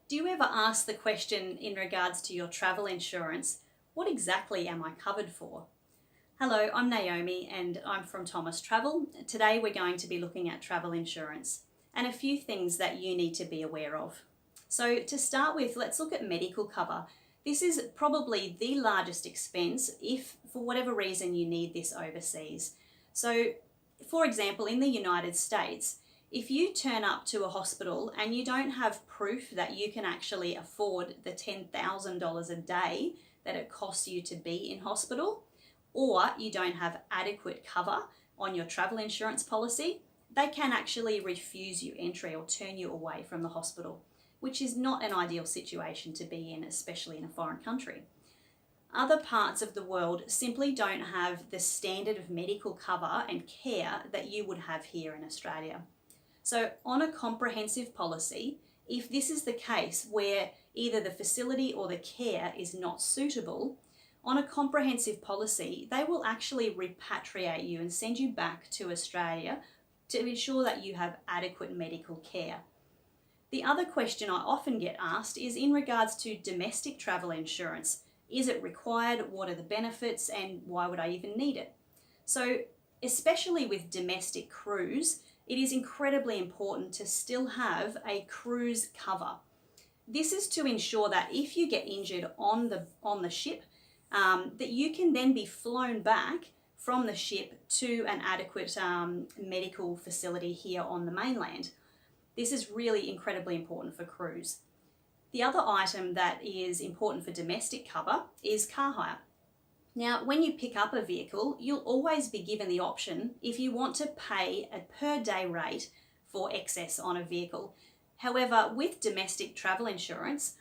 Do you ever ask the question in regards to your travel insurance, what exactly am I covered for? Hello, I'm Naomi and I'm from Thomas Travel. Today we're going to be looking at travel insurance and a few things that you need to be aware of. So to start with, let's look at medical cover. This is probably the largest expense if for whatever reason you need this overseas. So for example, in the United States, if you turn up to a hospital and you don't have proof that you can actually afford the $10,000 a day that it costs you to be in hospital, or you don't have adequate cover on your travel insurance policy, they can actually refuse you entry or turn you away from the hospital, which is not an ideal situation to be in, especially in a foreign country. Other parts of the world simply don't have the standard of medical cover and care that you would have here in Australia. So on a comprehensive policy, if this is the case where either the facility or the care is not suitable, on a comprehensive policy, they will actually repatriate you and send you back to Australia to ensure that you have adequate medical care. The other question I often get asked is in regards to domestic travel insurance. Is it required? What are the benefits? And why would I even need it? So especially with domestic cruise, it is incredibly important to still have a cruise cover. This is to ensure that if you get injured on the ship, that you can then be flown back from the ship to an adequate medical facility here on the mainland. This is really incredibly important for cruise. The other item that is important for domestic cover is car hire. Now, when you pick up a vehicle, you'll always be given the option if you want to pay a per day rate for excess on a vehicle. However, with domestic travel insurance,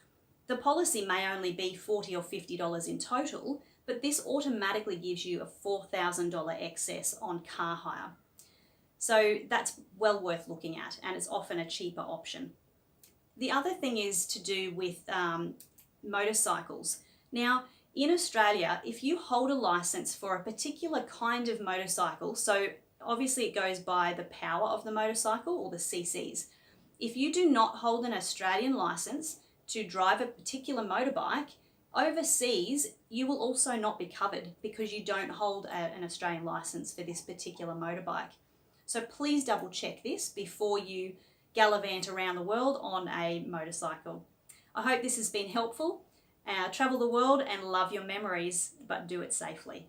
the policy may only be $40 or $50 in total, but this automatically gives you a $4,000 excess on car hire. So that's well worth looking at, and it's often a cheaper option. The other thing is to do with motorcycles. Now, in Australia, if you hold a license for a particular kind of motorcycle, so obviously it goes by the power of the motorcycle or the cc's. If you do not hold an Australian license to drive a particular motorbike, overseas you will also not be covered because you don't hold an Australian license for this particular motorbike. So please double check this before you gallivant around the world on a motorcycle. I hope this has been helpful. Travel the world and love your memories, but do it safely.